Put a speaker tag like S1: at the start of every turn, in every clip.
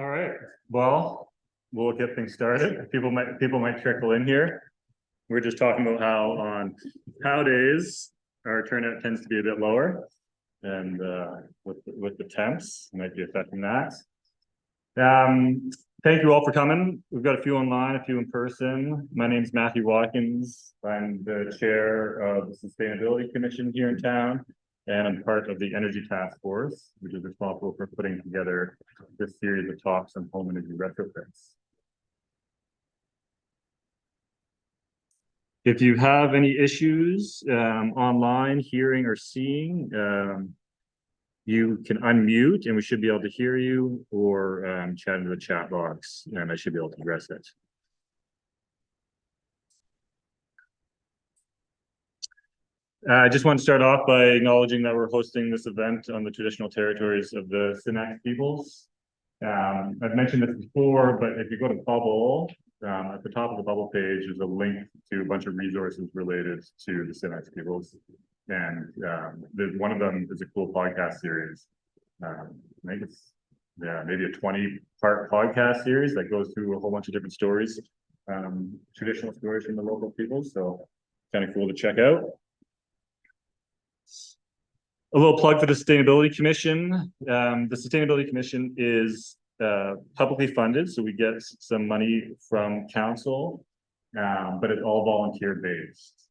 S1: All right. Well, we'll get things started. People might trickle in here. We're just talking about how on how days our turnout tends to be a bit lower, and with the temps might be affecting that. Thank you all for coming. We've got a few online, a few in person. My name is Matthew Watkins. I'm the chair of the Sustainability Commission here in town, and I'm part of the Energy Task Force, which is responsible for putting together this series of talks on home energy retrofits. If you have any issues online, hearing or seeing, you can unmute and we should be able to hear you, or chat into the chat box and I should be able to address it. I just want to start off by acknowledging that we're hosting this event on the traditional territories of the Sinixt peoples. I've mentioned this before, but if you go to Bubble, at the top of the Bubble page is a link to a bunch of resources related to the Sinixt peoples. And one of them is a cool podcast series. I think it's maybe a 20-part podcast series that goes through a whole bunch of different stories, traditional stories from the local peoples. So kind of cool to check out. A little plug for the Sustainability Commission. The Sustainability Commission is publicly funded, so we get some money from council, but it's all volunteer based.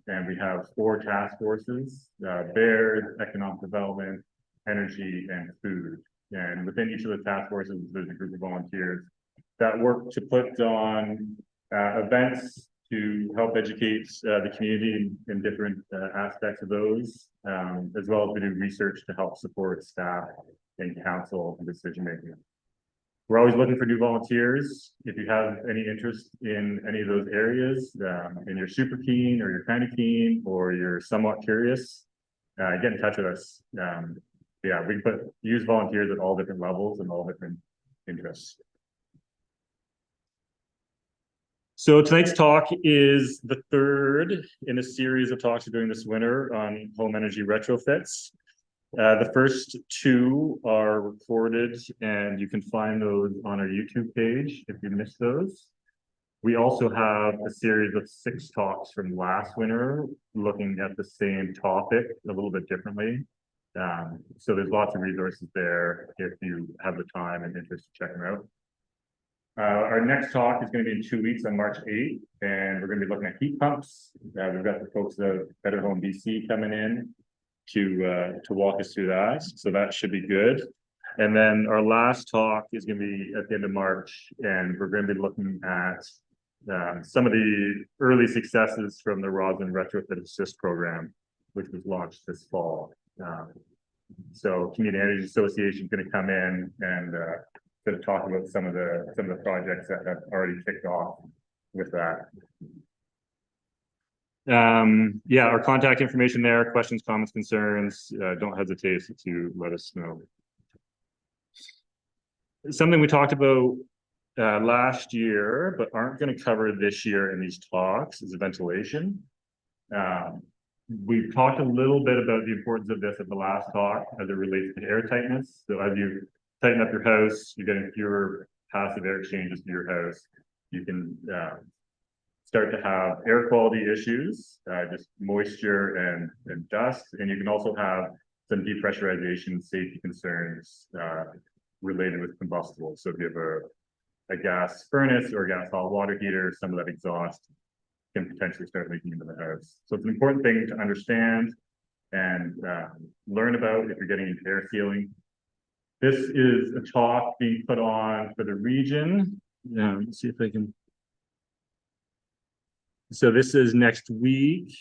S1: And we have 4 task forces: Bears, Economic Development, Energy, and Food. And within each of the task forces, there's a group of volunteers that work to put on events to help educate the community in different aspects of those, as well as we do research to help support staff and council in decision making. We're always looking for new volunteers. If you have any interest in any of those areas, and you're super keen, or you're kind of keen, or you're somewhat curious, get in touch with us. Yeah, we use volunteers at all different levels and all different interests. So tonight's talk is the third in a series of talks we're doing this winter on home energy retrofits. The first 2 are recorded, and you can find those on our YouTube page if you missed those. We also have a series of 6 talks from last winter looking at the same topic a little bit differently. So there's lots of resources there if you have the time and interest to check them out. Our next talk is going to be in 2 weeks on March 8th, and we're going to be looking at heat pumps. We've got the folks of Better Home BC coming in to walk us through that. So that should be good. And then our last talk is going to be at the end of March, and we're going to be looking at some of the early successes from the Roslyn Retrofit Assist program, which was launched this fall. So Community Energy Association is going to come in and to talk about some of the projects that have already kicked off with that. Yeah, our contact information there, questions, comments, concerns, don't hesitate to let us know. Something we talked about last year, but aren't going to cover this year in these talks, is ventilation. We've talked a little bit about the importance of this at the last talk as it relates to air tightness. So as you tighten up your house, you're getting fewer passive air exchanges to your house. You can start to have air quality issues, just moisture and dust, and you can also have some depressurization safety concerns related with combustibles. So if you have a gas furnace or a gas hot water heater, some of that exhaust can potentially start leaking into the house. So it's an important thing to understand and learn about if you're getting into air sealing. This is a talk being put on for the region. Let's see if I can. So this is next week,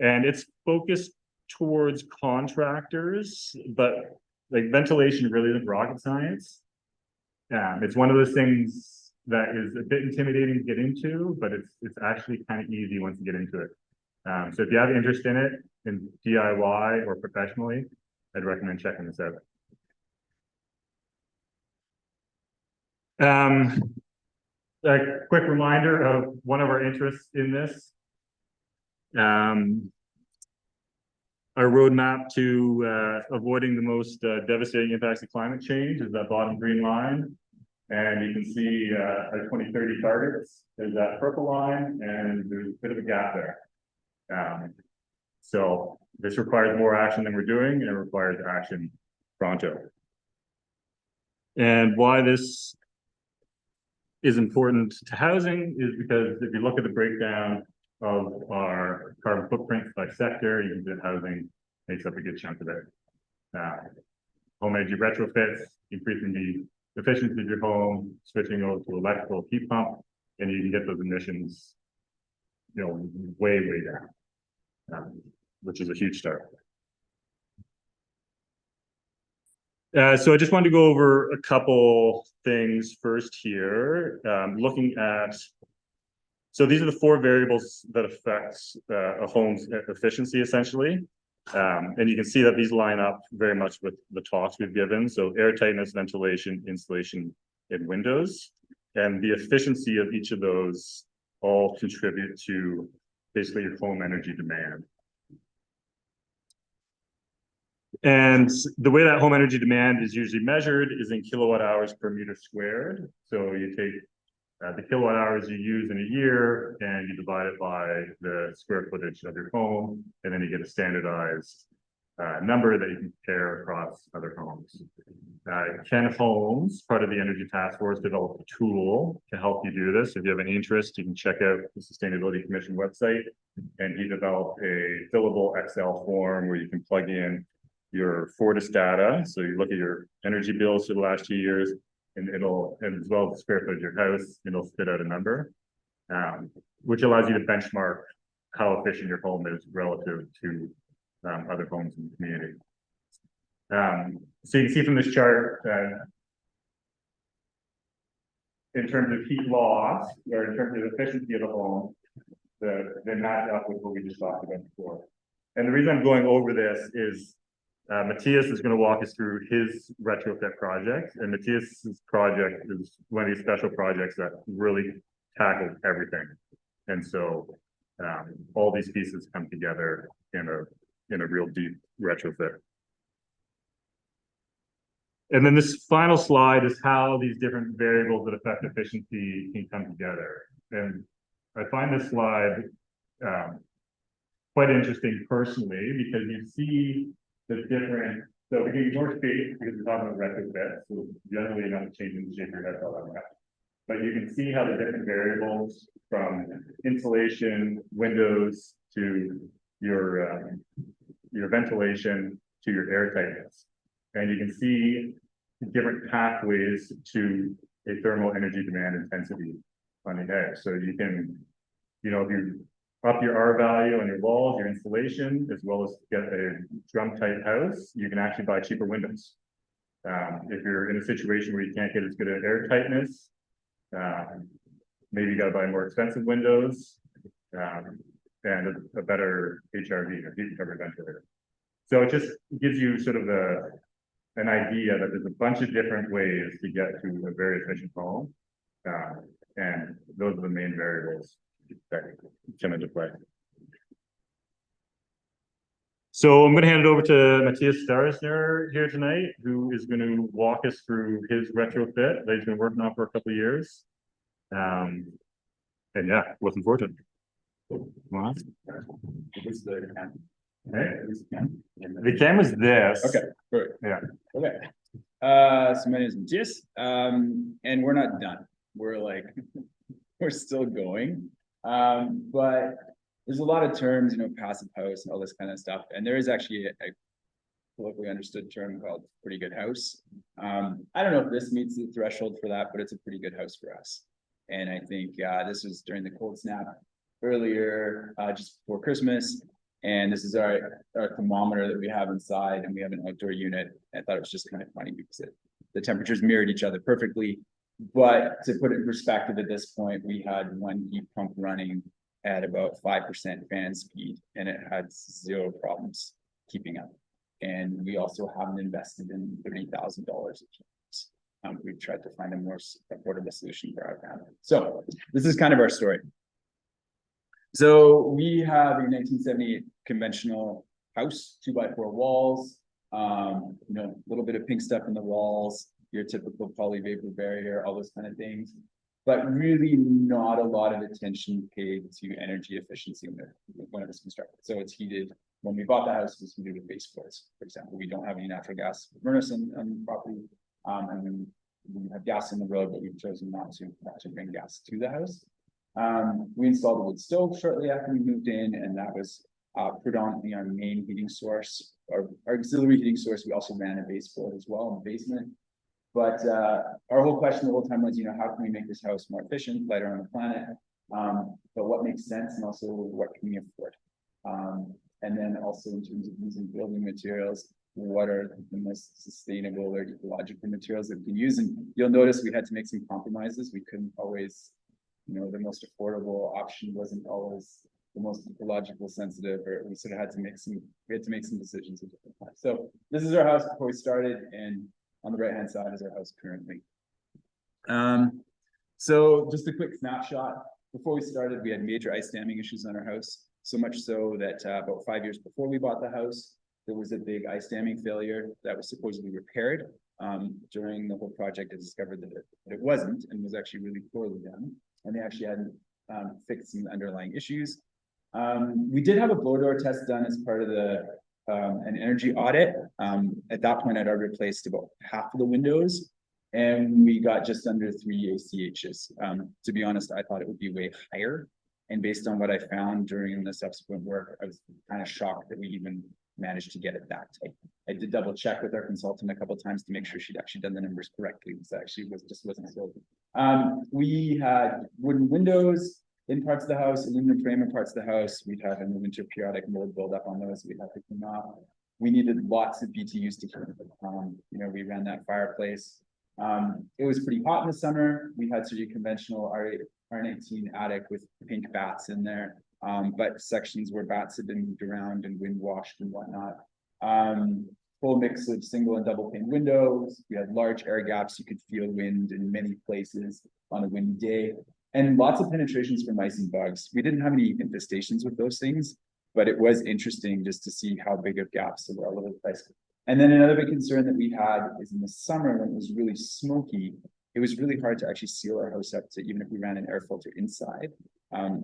S1: and it's focused towards contractors, but like ventilation really isn't rocket science. It's one of those things that is a bit intimidating to get into, but it's actually kind of easy once you get into it. So if you have interest in it, in DIY or professionally, I'd recommend checking this out. A quick reminder of one of our interests in this. Our roadmap to avoiding the most devastating impacts of climate change is that bottom green line. And you can see our 2030 targets. There's that purple line, and there's a bit of a gap there. So this requires more action than we're doing, and it requires action pronto. And why this is important to housing is because if you look at the breakdown of our carbon footprint by sector, you can see that housing makes up a good chunk of it. Home energy retrofits, increasing the efficiency of your home, switching over to electrical heat pump, and you can get those emissions, way down, which is a huge start. So I just wanted to go over a couple things first here, looking at, so these are the 4 variables that affect a home's efficiency, essentially. And you can see that these line up very much with the talks we've given. So air tightness, ventilation, insulation, and windows. And the efficiency of each of those all contribute to basically your home energy demand. And the way that home energy demand is usually measured is in kilowatt hours per meter squared. So you take the kilowatt hours you use in a year and you divide it by the square footage of your home, and then you get a standardized number that you can compare across other homes. Ken Holmes, part of the Energy Task Force, developed a tool to help you do this. If you have any interest, you can check out the Sustainability Commission website, and he developed a fillable Excel form where you can plug in your Fortis data. So you look at your energy bills for the last 2 years, and as well as the square footage of your house, it'll spit out a number, which allows you to benchmark how efficient your home is relative to other homes in the community. So you can see from this chart that in terms of heat loss, or in terms of efficiency of the home, they match up with what we just talked about before. And the reason I'm going over this is Matthias is going to walk us through his retrofit project, and Matthias's project is one of these special projects that really tackles everything. And so all these pieces come together in a real deep retrofit. And then this final slide is how these different variables that affect efficiency can come together. And I find this slide quite interesting personally, because you see the different, so we can ignore space because we're talking about retrofit, so generally you're not changing the shape of your head all that much. But you can see how the different variables from insulation, windows, to your ventilation, to your air tightness. And you can see different pathways to a thermal energy demand intensity on the edge. So you can, if you up your R value on your walls, your insulation, as well as get a drum tight house, you can actually buy cheaper windows. If you're in a situation where you can't get as good at air tightness, maybe you got to buy more expensive windows and a better HRV, a heat recovery ventilator. So it just gives you sort of an idea that there's a bunch of different ways to get to a very efficient home, and those are the main variables that come into play. So I'm going to hand it over to Matthias Starrisner here tonight, who is going to walk us through his retrofit that he's been working on for a couple of years. And yeah, looking forward to it. Wow. The camera's this.
S2: Okay, perfect.
S1: Yeah.
S2: Okay. So my name is Matthias, and we're not done. We're still going. But there's a lot of terms, passive house and all this kind of stuff. And there is actually a colloquially understood term called pretty good house. I don't know if this meets the threshold for that, but it's a pretty good house for us. And I think this was during the cold snap earlier, just before Christmas. And this is our thermometer that we have inside, and we have an outdoor unit. I thought it was just kind of funny because the temperatures mirrored each other perfectly. But to put it in perspective, at this point, we had one heat pump running at about 5% fan speed, and it had 0 problems keeping up. And we also haven't invested in $30,000 of heat pumps. We've tried to find a more affordable solution for our family. So this is kind of our story. So we have a 1978 conventional house, 2x4 walls, a little bit of pink stuff in the walls. your typical polyvapor barrier, all those kind of things. But really not a lot of attention paid to energy efficiency when it was constructed. So it's heated, when we bought the house, it was heated with baseboards, for example. We don't have any natural gas furnace on the property. And we have gas on the road, but we've chosen not to bring gas to the house. We installed a wood stove shortly after we moved in, and that was predominantly our main heating source, our auxiliary heating source. We also ran a baseboard as well in the basement. But our whole question the whole time was, how can we make this house more efficient, lighter on the planet? But what makes sense, and also what can we afford? And then also in terms of using building materials, what are the most sustainable or ecological materials that we can use? And you'll notice we had to make some compromises. We couldn't always, the most affordable option wasn't always the most ecological sensitive, or we sort of had to make some decisions at different times. So this is our house before we started, and on the right hand side is our house currently. So just a quick snapshot. Before we started, we had major ice damming issues on our house, so much so that about 5 years before we bought the house, there was a big ice damming failure that was supposedly repaired. During the whole project, I discovered that it wasn't, and was actually really poorly done, and they actually hadn't fixed some underlying issues. We did have a blow door test done as part of an energy audit. At that point, I'd already replaced about half of the windows, and we got just under 3 ACHs. To be honest, I thought it would be way higher. And based on what I found during the subsequent work, I was kind of shocked that we even managed to get it that tight. I did double check with our consultant a couple of times to make sure she'd actually done the numbers correctly, because actually wasn't so. We had wooden windows in parts of the house, aluminum frame in parts of the house. We'd have in the winter periodic mold buildup on those. We'd have to clean off. We needed lots of BTUs to heat. We ran that fireplace. It was pretty hot in the summer. We had sort of conventional R19 attic with pink bats in there, but sections where bats had been moved around and wind washed and whatnot. Full mix of single and double pane windows. We had large air gaps. You could feel wind in many places on a windy day, and lots of penetrations for mice and bugs. We didn't have any infestations with those things, but it was interesting just to see how big of gaps there were all over the place. And then another big concern that we had is in the summer, when it was really smoky, it was really hard to actually seal our house up, to even if we ran an air filter inside.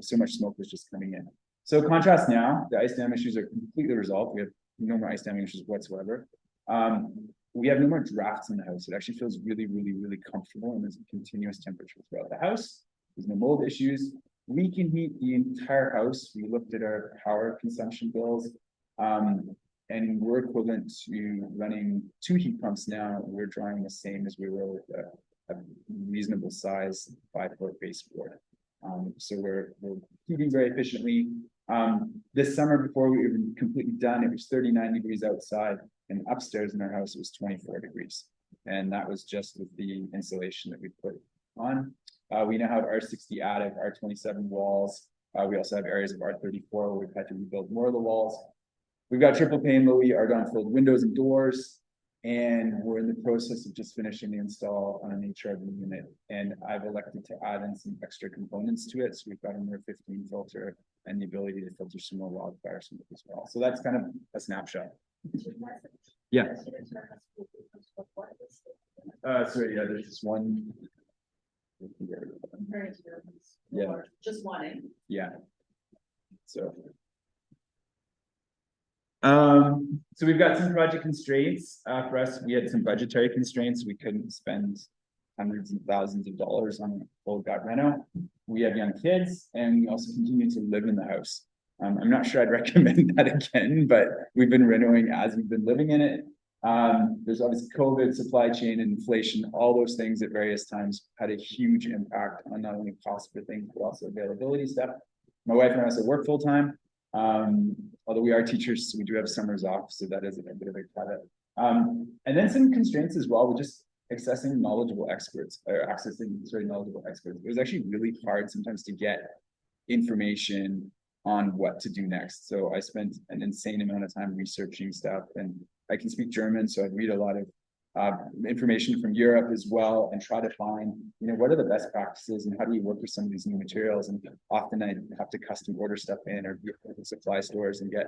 S2: So much smoke was just coming in. So contrast now, the ice dam issues are completely resolved. We have no more ice damming issues whatsoever. We have no more drafts in the house. It actually feels really, really, really comfortable, and there's a continuous temperature throughout the house. There's no mold issues. We can heat the entire house. We looked at our power consumption bills, and we're equivalent to running 2 heat pumps now. We're drawing the same as we were with a reasonable size 5-foot baseboard. So we're heating very efficiently. This summer, before we were even completely done, it was 39 degrees outside, and upstairs in our house it was 24 degrees. And that was just with the insulation that we put on. We now have R60 attic, R27 walls. We also have areas of R34 where we've had to rebuild more of the walls. We've got triple pane Louis argon-filled windows and doors, and we're in the process of just finishing the install on an HRV unit. And I've elected to add in some extra components to it. So we've got a MER 15 filter and the ability to filter some more wildfire smoke as well. So that's kind of a snapshot. Yeah. Sorry, yeah, there's just one. Yeah.
S3: Just one.
S2: Yeah. So we've got some project constraints. For us, we had some budgetary constraints. We couldn't spend hundreds and thousands of dollars on a full gut reno. We have young kids, and we also continue to live in the house. I'm not sure I'd recommend that again, but we've been renoing as we've been living in it. There's obviously COVID, supply chain, and inflation. All those things at various times had a huge impact on not only cost for things, but also availability stuff. My wife and I also work full time. Although we are teachers, so we do have summers off, so that is a bit of a caveat. And then some constraints as well with just accessing knowledgeable experts. It was actually really hard sometimes to get information on what to do next. So I spent an insane amount of time researching stuff, and I can speak German, so I'd read a lot of information from Europe as well, and try to find, what are the best practices and how do you work with some of these new materials. And often I have to custom order stuff in, or go to supply stores and get,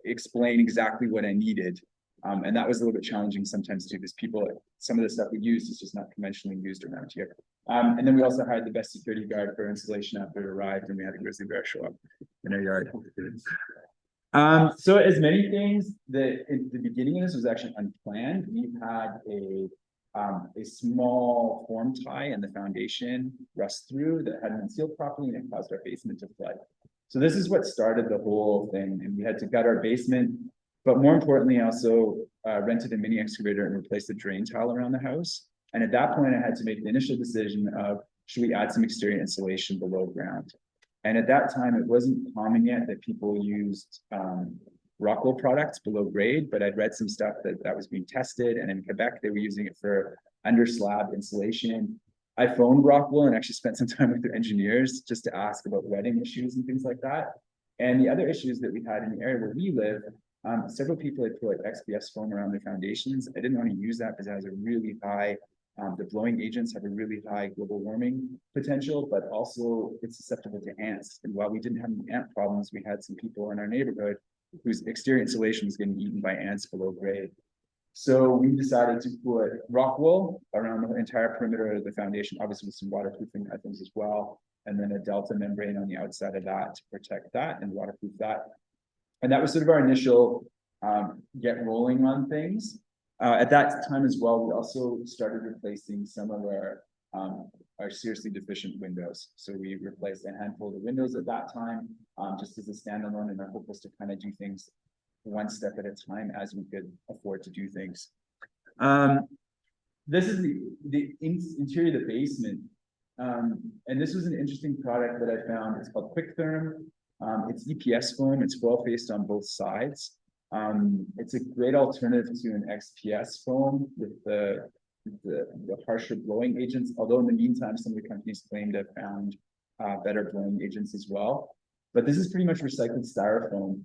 S2: explain exactly what I needed. And that was a little bit challenging sometimes too, because some of the stuff we used is just not conventionally used around here. And then we also hired the best security guard for installation after it arrived, and we had a grizzly bear show up in our yard. So as many things that in the beginning of this was actually unplanned. We had a small form tie in the foundation rust through that hadn't been sealed properly, and it caused our basement to flood. So this is what started the whole thing, and we had to gut our basement. But more importantly, I also rented a mini excavator and replaced the drain tile around the house. And at that point, I had to make the initial decision of, should we add some exterior insulation below ground? And at that time, it wasn't common yet that people used Rockwell products below grade, but I'd read some stuff that was being tested, and in Quebec, they were using it for under slab insulation. I phoned Rockwell and actually spent some time with their engineers just to ask about wetting issues and things like that. And the other issues that we had in the area where we live, several people had put XPS foam around their foundations. I didn't want to use that because it has a really high, the blowing agents have a really high global warming potential, but also it's susceptible to ants. And while we didn't have any ant problems, we had some people in our neighborhood whose exterior insulation was getting eaten by ants below grade. So we decided to put rock wool around the entire perimeter of the foundation, obviously with some waterproofing items as well, and then a delta membrane on the outside of that to protect that and waterproof that. And that was sort of our initial get rolling on things. At that time as well, we also started replacing some of our seriously deficient windows. So we replaced a handful of windows at that time, just as a standalone, and our hope was to kind of do things one step at a time as we could afford to do things. This is the interior of the basement. And this was an interesting product that I found. It's called Quick Therm. It's EPS foam. It's well faced on both sides. It's a great alternative to an XPS foam with the harsher blowing agents. Although in the meantime, some of the companies claim to have found better blowing agents as well. But this is pretty much recycled styrofoam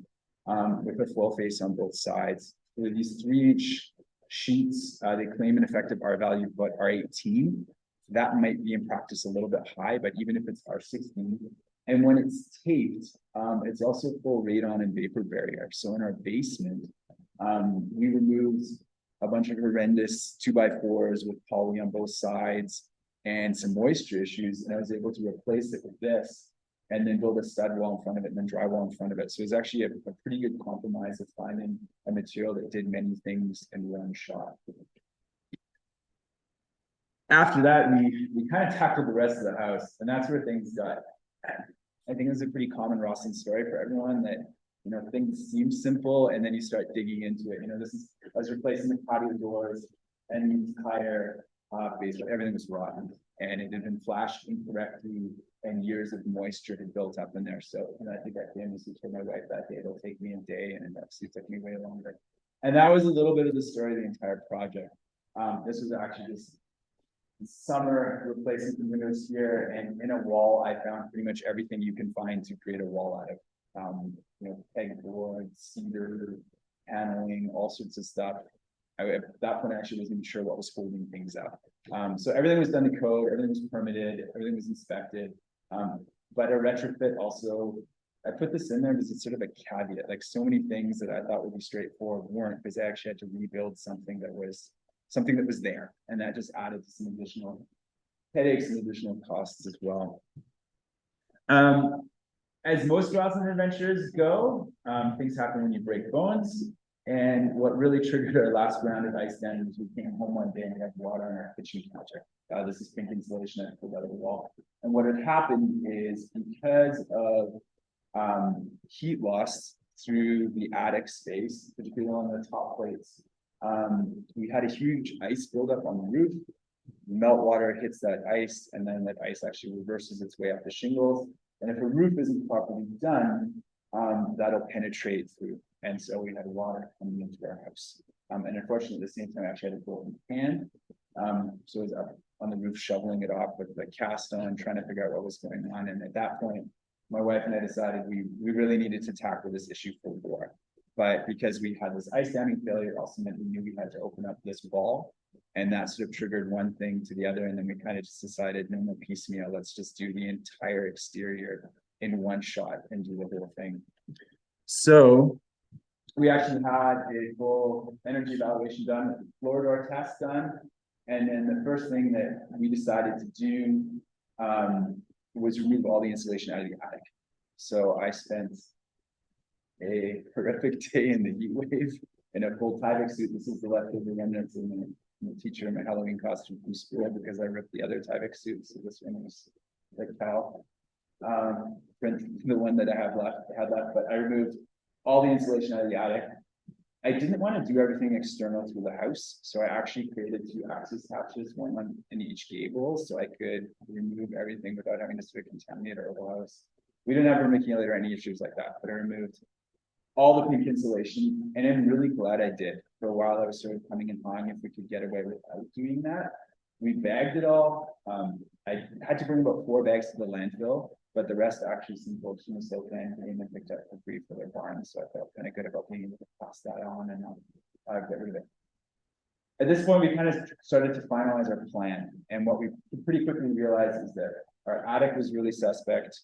S2: with a flow face on both sides. With these 3-inch sheets, they claim an effective R value of about R18. That might be in practice a little bit high, but even if it's R16, and when it's taped, it's also full radon and vapor barrier. So in our basement, we removed a bunch of horrendous 2x4s with poly on both sides and some moisture issues, and I was able to replace it with this and then build a stud wall in front of it and then drywall in front of it. So it's actually a pretty good compromise of finding a material that did many things in one shot. After that, we kind of tackled the rest of the house, and that's where things got. I think it's a pretty common Rawson story for everyone that, you know, things seem simple and then you start digging into it. You know, I was replacing the patio doors and the entire basement, everything was rotten and it had been flashed incorrectly and years of moisture had built up in there. So, you know, I think I famously told my wife that day, it'll take me a day, and it actually took me way longer. And that was a little bit of the story of the entire project. This was actually just summer replacing the windows here, and in a wall I found pretty much everything you can find to create a wall out of. You know, pegboard, cedar, paneling, all sorts of stuff. At that point I actually wasn't even sure what was holding things up. So everything was done to code, everything was permitted, everything was inspected. But a retrofit also, I put this in there because it's sort of a caveat, like so many things that I thought would be straightforward weren't, because I actually had to rebuild something that was there, and that just added to some additional headaches and additional costs as well. As most Rawson adventures go, things happen when you break bones. And what really triggered our last round of ice damage was we came home one day and we had water on our kitchen counter. This is pink insulation I pulled out of the wall. And what had happened is, because of heat loss through the attic space, particularly on the top plates, we had a huge ice buildup on the roof. Meltwater hits that ice, and then that ice actually reverses its way up the shingles. And if a roof isn't properly done, that'll penetrate through. And so we had water coming into our house. And unfortunately, at the same time, I actually had to go in hand. So I was up on the roof shoveling it off with the cast on, trying to figure out what was going on. And at that point, my wife and I decided we really needed to tackle this issue for war. But because we had this ice damming failure, also meant we knew we had to open up this wall. And that sort of triggered one thing to the other. And then we kind of just decided, no more piecemeal, let's just do the entire exterior in one shot and do the whole thing. So we actually had a full energy evaluation done, floor door test done. And then the first thing that we decided to do was remove all the insulation out of the attic. So I spent a horrific day in the heat wave in a full Tyvek suit. This is the leftover remnants of my teacher in my Halloween costume from school because I ripped the other Tyvek suit. So this one was like Cal. The one that I had left, but I removed all the insulation out of the attic. I didn't want to do everything external to the house, so I actually created 2 access hatches, one in each gable, so I could remove everything without having to sort of contaminate our whole house. We didn't have vermiculite or any issues like that, but I removed all the pink insulation, and I'm really glad I did. For a while, I was sort of coming and on if we could get away without doing that. We bagged it all. I had to bring about 4 bags to the landfill, but the rest actually some folks from the South End came and picked up for free for their barns. So I felt kind of good about being able to pass that on and get rid of it. At this point, we kind of started to finalize our plan. And what we pretty quickly realized is that our attic was really suspect.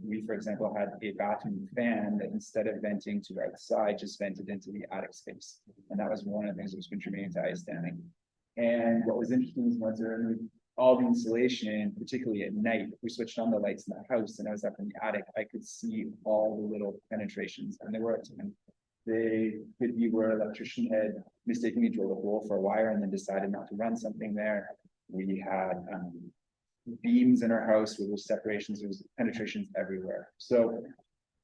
S2: We, for example, had a bathroom fan that instead of venting to outside, just vented into the attic space. And that was one of the things that was contributing to ice damming. And what was interesting is once I removed all the insulation, particularly at night, we switched on the lights in the house and I was up in the attic, I could see all the little penetrations, and there were a ton. They could be where an electrician had mistakenly drilled a hole for a wire and then decided not to run something there. We had beams in our house where there was separations, there was penetrations everywhere. So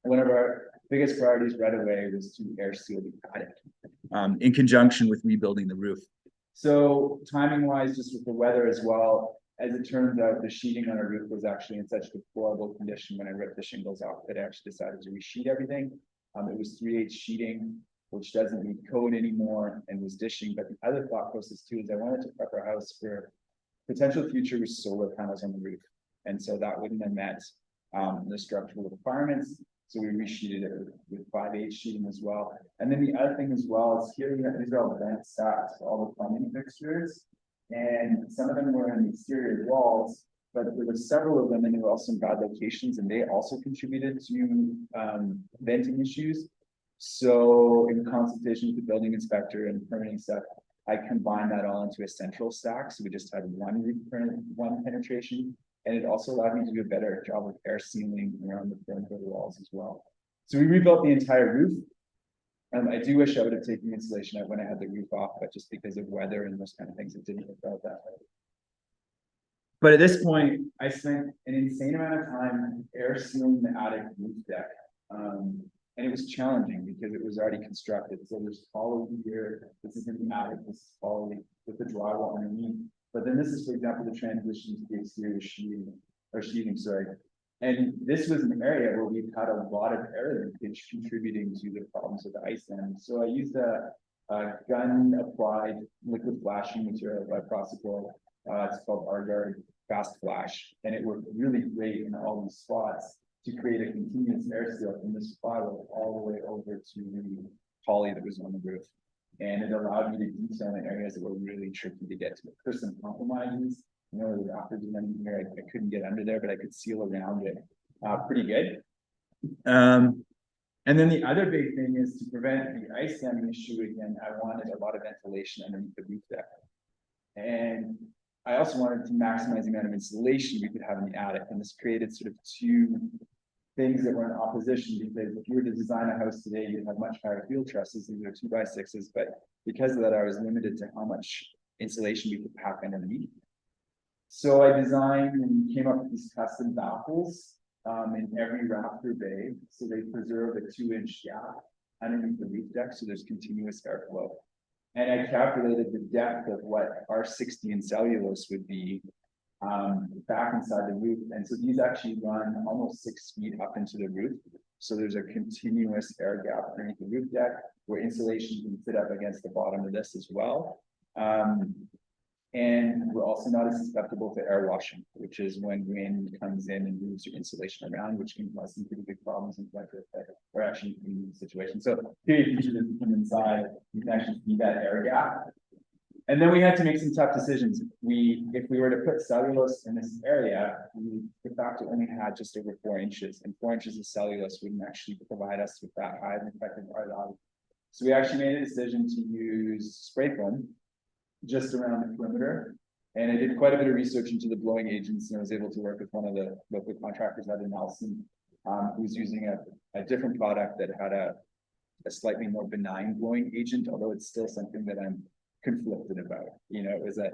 S2: one of our biggest priorities right away was to air seal the attic in conjunction with rebuilding the roof. So timing wise, just with the weather as well, as it turns out, the sheeting on our roof was actually in such deplorable condition when I ripped the shingles off that I actually decided to resheet everything. It was 3/8 sheeting, which doesn't need code anymore and was dishing. But the other thought process too is I wanted to prep our house for potential future solar panels on the roof. And so that wouldn't have met the structural requirements. So we resheeted it with 5/8 sheeting as well. And then the other thing as well is here, these are all vent stacks, all the plumbing fixtures. And some of them were in the exterior walls, but there were several of them and they were also in bad locations and they also contributed to venting issues. So in consultation with the building inspector and permitting stuff, I combined that all into a central stack. So we just had one penetration. And it also allowed me to do a better job of air sealing around the perimeter of the walls as well. So we rebuilt the entire roof. I do wish I would have taken the insulation out when I had the roof off, but just because of weather and those kind of things, it didn't work out that way. But at this point, I spent an insane amount of time air sealing the attic roof deck. And it was challenging because it was already constructed. So there's hollow here, this is in the attic, this is hollow with the drywall underneath. But then this is, for example, the transition to the exterior sheeting, sorry. And this was an area where we've had a lot of air leakage contributing to the problems with the ice dam. So I used a gun applied liquid flashing material by Proseco. It's called Argard Fast Flash. And it worked really great in all these spots to create a continuous air seal from this spiral all the way over to the poly that was on the roof. And it allowed me to detail in areas that were really tricky to get to. There's some compromises, after doing here, I couldn't get under there, but I could seal around it pretty good. And then the other big thing is to prevent the ice damming issue again, I wanted a lot of ventilation underneath the roof deck. And I also wanted to maximize the amount of insulation we could have in the attic. And this created sort of 2 things that were in opposition, because if you were to design a house today, you'd have much higher field trusses. These are 2x6s, but because of that, I was limited to how much insulation we could pack underneath. So I designed and came up with these custom baffles in every rafter bay. So they preserve a 2-inch gap underneath the roof deck, so there's continuous airflow. And I calculated the depth of what R60 and cellulose would be back inside the roof. And so these actually run almost 6 feet up into the roof. So there's a continuous air gap underneath the roof deck where insulation can sit up against the bottom of this as well. And we're also not as susceptible to air washing, which is when rain comes in and moves your insulation around, which can cause some pretty big problems in winter or actually in the situation. So here you can see this from inside, you can actually see that air gap. And then we had to make some tough decisions. If we were to put cellulose in this area, we de facto only had just over 4 inches, and 4 inches of cellulose wouldn't actually provide us with that high of an effective So we actually made a decision to use spray foam just around the perimeter. And I did quite a bit of research into the blowing agents, and I was able to work with one of the local contractors out in Nelson, who's using a different product that had a slightly more benign blowing agent, although it's still something that I'm conflicted about. You know, it was a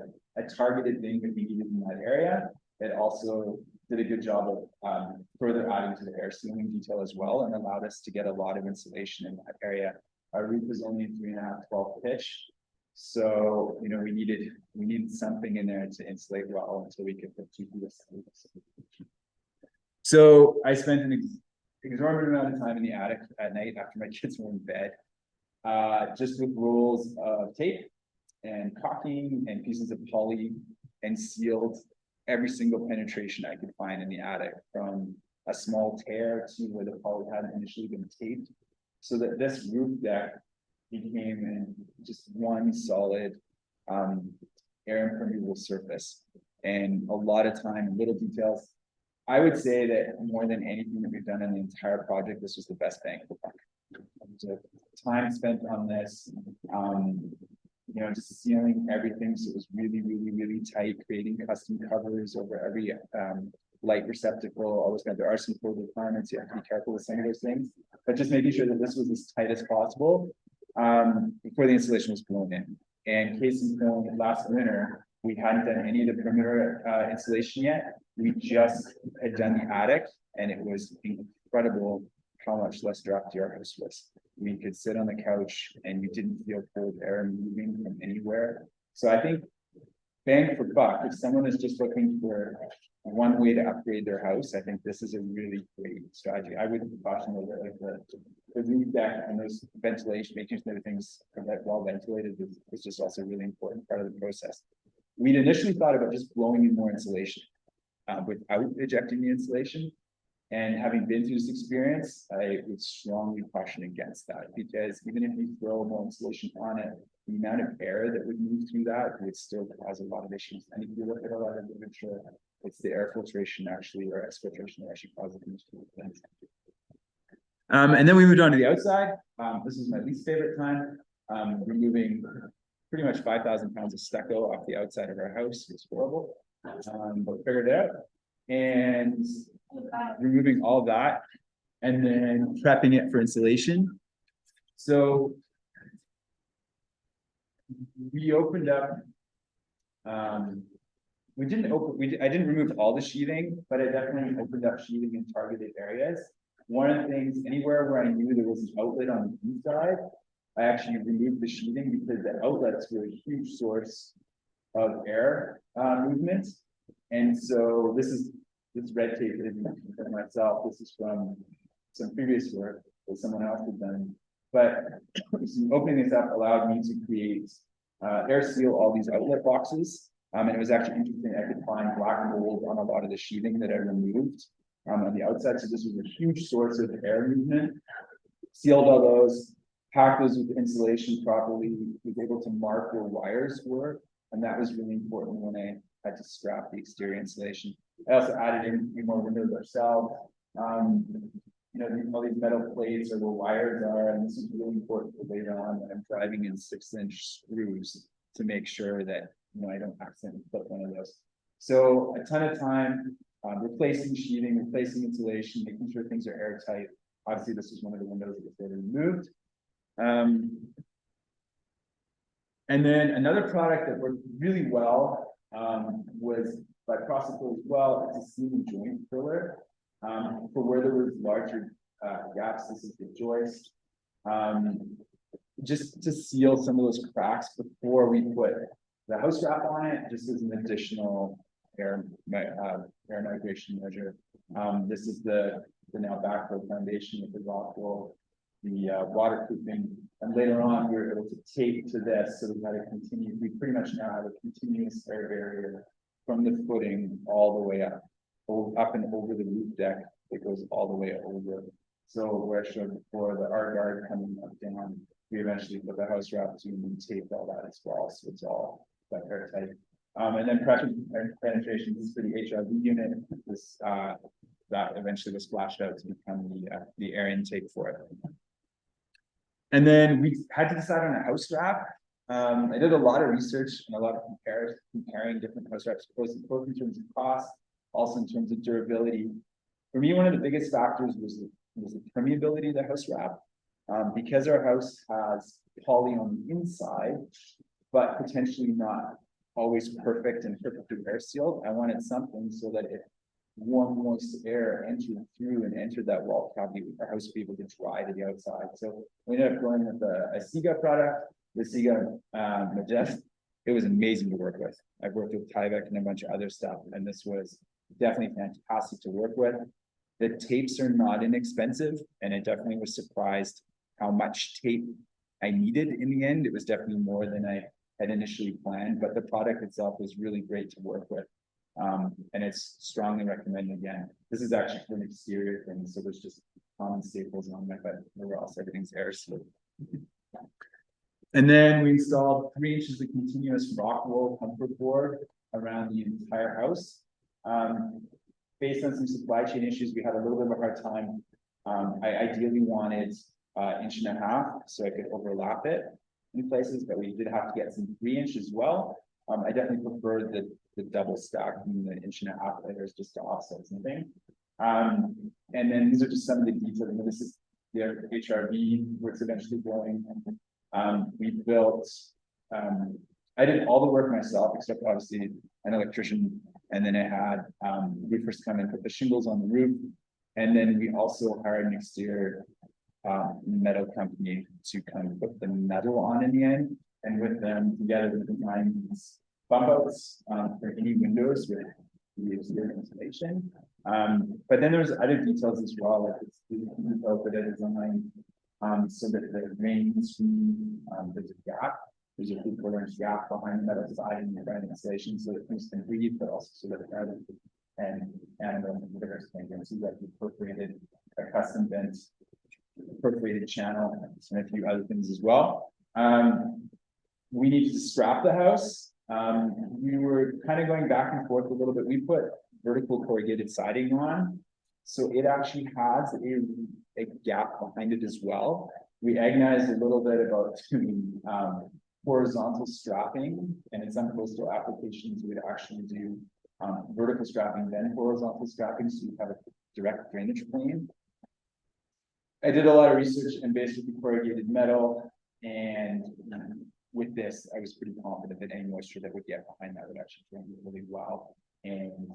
S2: targeted thing that we needed in that area. It also did a good job of further adding to the air sealing detail as well, and allowed us to get a lot of insulation in that area. Our roof is only 3.5, 12 pitch. So, you know, we needed something in there to insulate well until we could put 2 feet of ceiling. So I spent an exorbitant amount of time in the attic at night after my kids were in bed, just with rolls of tape and caulking and pieces of poly, and sealed every single penetration I could find in the attic, from a small tear to where the poly hadn't initially been taped, so that this roof deck became in just one solid air impermeable surface. And a lot of time, little details. I would say that more than anything that we've done in the entire project, this was the best bang for buck. The time spent on this, you know, just sealing everything, so it was really, really, really tight, creating custom covers over every light receptacle. Always got there are some code requirements, you have to be careful with some of those things, but just making sure that this was as tight as possible before the installation was blown in. And case in point, last winter, we hadn't done any of the perimeter installation yet. We just had done the attic, and it was incredible how much less drafty our house was. We could sit on the couch and you didn't feel cold air moving from anywhere. So I think bang for buck, if someone is just looking for one way to upgrade their house, I think this is a really great strategy. I would caution that like the roof deck and those ventilation, making sure that everything's well ventilated is just also a really important part of the process. We'd initially thought about just blowing in more insulation without ejecting the insulation. And having been through this experience, I would strongly caution against that, because even if you throw more insulation on it, the amount of air that would move through that would still cause a lot of issues. And if you look at a lot of literature, it's the air filtration actually, or exfiltration that actually causes issues. And then we moved on to the outside. This is my least favorite time. Removing pretty much 5,000 pounds of stucco off the outside of our house. It's horrible, but we figured it out. And removing all that and then prepping it for insulation. So we opened up, I didn't remove all the sheathing, but I definitely opened up sheathing in targeted areas. One of the things, anywhere where I knew there was an outlet on the inside, I actually removed the sheathing, because the outlets were a huge source of air movement. And so this red tape isn't from myself. This is from some previous work that someone else had done. But opening this up allowed me to create air seal all these outlet boxes. And it was actually interesting. I could find black mold on a lot of the sheathing that I removed on the outside. So this was a huge source of air movement. Sealed all those, packed those with insulation properly, was able to mark where wires were. And that was really important when I had to strap the exterior insulation. I also added in a few more windows ourselves. You know, all these metal plates or the wires are, and this is really important for later on when I'm driving in 6-inch screws to make sure that, you know, I don't accidentally put one of those. So a ton of time replacing sheathing, replacing insulation, making sure things are airtight. Obviously, this is one of the windows that was later removed. And then another product that worked really well was by Processflow as well. It's a seam and joint filler for where there was larger gaps. This is the joist, just to seal some of those cracks before we put the house wrap on it, just as an additional air migration measure. This is the now backfill foundation with the rock wool, the waterproofing, and later on we were able to tape to this, so we had a we pretty much now have a continuous air barrier from the footing all the way up and over the roof deck. It goes all the way over. So where I showed before the R guard coming up down, we eventually put the house wrap to and taped all that as well, so it's all that airtight. And then pressure penetration. This is for the HRV unit. This that eventually was splashed out to become the air intake for it. And then we had to decide on a house wrap. I did a lot of research and a lot of comparing different house wraps, both in terms of cost, also in terms of durability. For me, one of the biggest factors was the permeability of the house wrap. Because our house has poly on the inside, but potentially not always perfect and perfectly air sealed, I wanted something so that if warm, moist air entered through and entered that wall cavity, our house would be able to dry to the outside. So we ended up going with a Siga product, the Siga Majestic. It was amazing to work with. I've worked with Tyvek and a bunch of other stuff, and this was definitely fantastic to work with. The tapes are not inexpensive, and it definitely was surprised how much tape I needed in the end. It was definitely more than I had initially planned, but the product itself was really great to work with. And it's strongly recommended again. This is actually for an exterior thing, so there's just common staples on it, but overall everything's air sealed. And then we installed 3 inches of continuous rock wool comfort board around the entire house. Based on some supply chain issues, we had a little bit of a hard time. I ideally wanted 1.5 inches, so I could overlap it in places, but we did have to get some 3 inch as well. I definitely prefer the double stack and the 1.5 inch layers just to offset something. And then these are just some of the details. This is the HRV where it's eventually going. We built, I did all the work myself, except obviously an electrician. And then I had roofers come and put the shingles on the roof. And then we also hired an exterior metal company to kind of put the metal on in the end. And with them together, we designed these bump outs for any windows with the exterior insulation. But then there's other details as well, like it's built with a design so that the rain screen, there's a gap. There's a 3/4 inch gap behind the metal side and the ground insulation so that things can breathe, but also so that the ground and animal and critters can get so that we perforated a custom vent, perforated channel, and a few other things as well. We needed to strap the house. We were kind of going back and forth a little bit. We put vertical corrugated siding on, so it actually has a gap behind it as well. We agonized a little bit about doing horizontal strapping, and in some coastal applications, we would actually do vertical strapping, then horizontal strapping, so you have a direct drainage plane. I did a lot of research and basically corrugated metal, and with this, I was pretty confident that any moisture that would get behind that would actually drain really well. And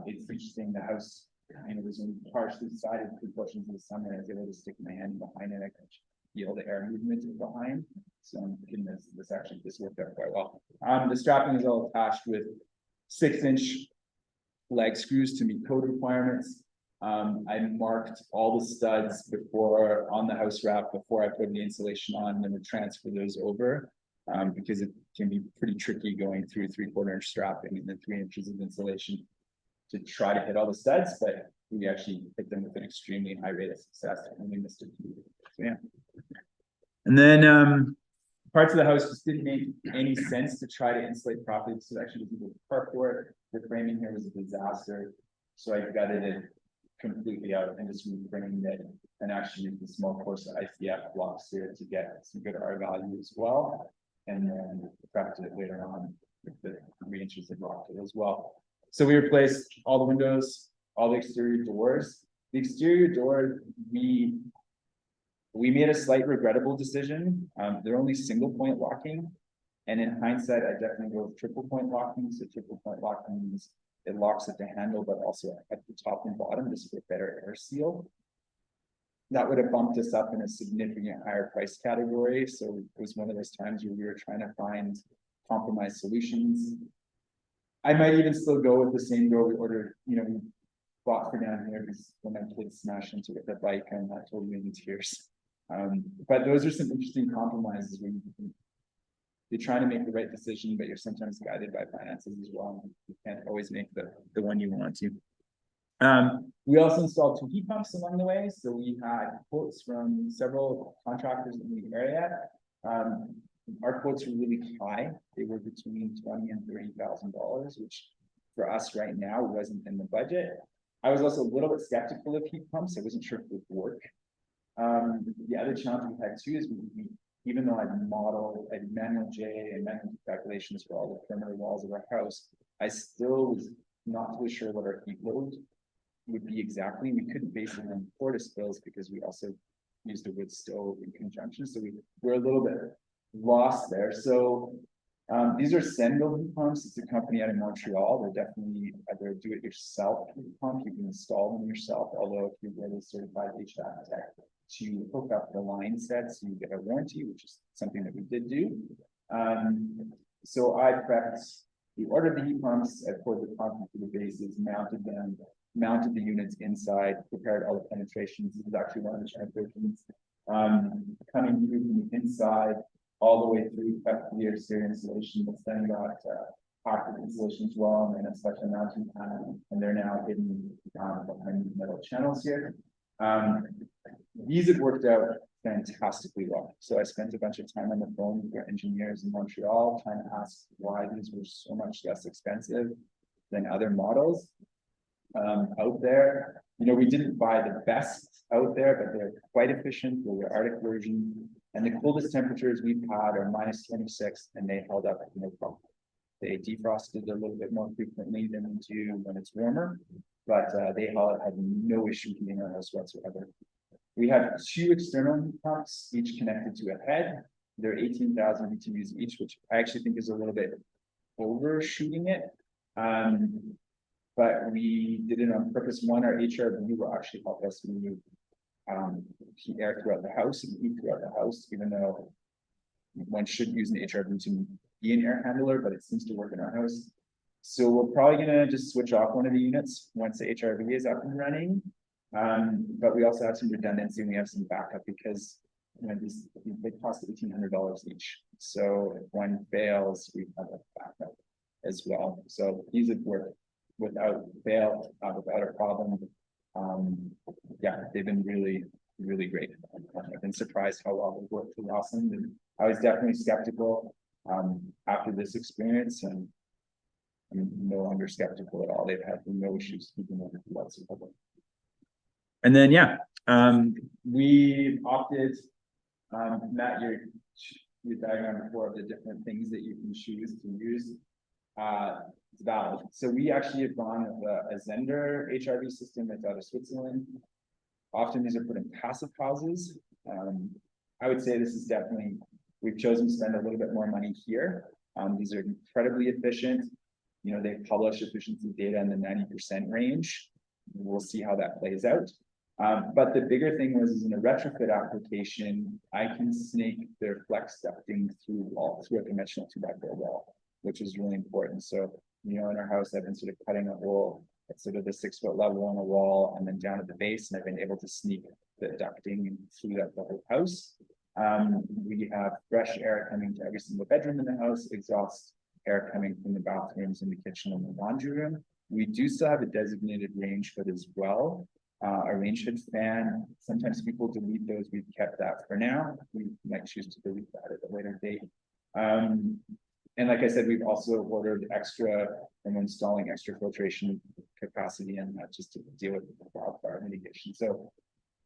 S2: it's interesting, the house kind of was in partially sided through portions of the summer. I was able to stick my hand behind it. I could feel the air movement behind. So I'm thinking this actually worked out quite well. The strapping is all attached with 6 inch leg screws to meet code requirements. I marked all the studs before on the house wrap before I put the insulation on, and then would transfer those over because it can be pretty tricky going through 3/4 inch strapping and then 3 inches of insulation to try to hit all the studs, but we actually hit them with an extremely high rate of success. And we missed it. So, yeah. And then parts of the house just didn't make any sense to try to insulate properly. So actually, the carport, the framing here was a disaster. So I gutted it completely out and just reframing it and actually used the small course ICF blocks here to get some good R value as well. And then prepped it later on with the 3 inches of rock as well. So we replaced all the windows, all the exterior doors. The exterior door, we made a slight regrettable decision. They're only single point locking. And in hindsight, I definitely go with triple point locking. So triple point locking means it locks at the handle, but also at the top and bottom just for better air seal. That would have bumped us up in a significant higher price category. So it was one of those times where we were trying to find compromise solutions. I might even still go with the same door we ordered, we bought for down here because when my kids smashed into it with a bike and that totally in tears. But those are some interesting compromises when you're trying to make the right decision, but you're sometimes guided by finances as well. You can't always make the one you want to. We also installed 2 heat pumps along the way. So we had quotes from several contractors in the area. Our quotes were really high. They were between $20,000 and $30,000, which for us right now wasn't in the budget. I was also a little bit skeptical of heat pumps. I wasn't sure if it would work. The other challenge we had too is even though I manual J and manual calculations for all the perimeter walls of our house, I still was not totally sure what our heat load would be exactly. We couldn't base it on Portis bills because we also used a wood stove in conjunction. So we're a little bit lost there. So these are Sendle heat pumps. It's a company out of Montreal. They're definitely either do-it-yourself heat pump. You can install them yourself. Although if you're really certified HVAC tech to hook up the line sets, you get a warranty, which is something that we did do. So I prepped. We ordered the heat pumps. I poured the concrete to the bases, mounted them, mounted the units inside, prepared all the penetrations. This is actually one of the penetrations coming through from the inside all the way through the exterior insulation. That's then got pocket insulation as well, and then a special mounting panel, and they're now hidden behind the metal channels here. These have worked out fantastically well. So I spent a bunch of time on the phone with our engineers in Montreal trying to ask why these were so much less expensive than other models out there. You know, we didn't buy the best out there, but they're quite efficient. They're the Arctic version. And the coldest temperatures we've had are -26, and they held up no problem. They defrosted a little bit more frequently than we do when it's warmer, but they had no issue heating our house whatsoever. We have 2 external heat pumps, each connected to a head. They're 18,000 BTUs each, which I actually think is a little bit overshooting it. But we did it on purpose. One, our HRV will actually help us move heat air throughout the house and heat throughout the house, even though one should use an HRV to be an air handler, but it seems to work in our house. So we're probably gonna just switch off one of the units once the HRV is up and running. But we also have some redundancy and we have some backup because you know they cost $1,800 each. So if one fails, we have a backup as well. So these have worked without fail, without a problem. Yeah, they've been really, really great. I've been surprised how well they've worked for Lawson, and I was definitely skeptical after this experience, and I'm no longer skeptical at all. They've had no issues keeping them whatsoever. And then yeah, we opted, Matt, your diagram before of the different things that you can choose to use. It's valid. So we actually have gone with a Zender HRV system that's out of Switzerland. Often these are put in passive houses. I would say this is definitely, we've chosen to spend a little bit more money here. These are incredibly efficient. You know, they publish efficiency data in the 90% range. We'll see how that plays out. But the bigger thing was in a retrofit application, I can snake their flex ducting through a conventional 2x4 wall, which is really important. So, you know, in our house, I've been sort of cutting a hole at sort of the 6-foot level on the wall and then down at the base, and I've been able to sneak the ducting through the whole house. We have fresh air coming to every single bedroom in the house, exhaust air coming from the bathrooms and the kitchen and the laundry room. We do still have a designated range hood as well. A range hood fan, sometimes people delete those. We've kept that for now. We might choose to delete that at a later date. And like I said, we've also ordered extra and installing extra filtration capacity and that just to deal with the wildfire mitigation. So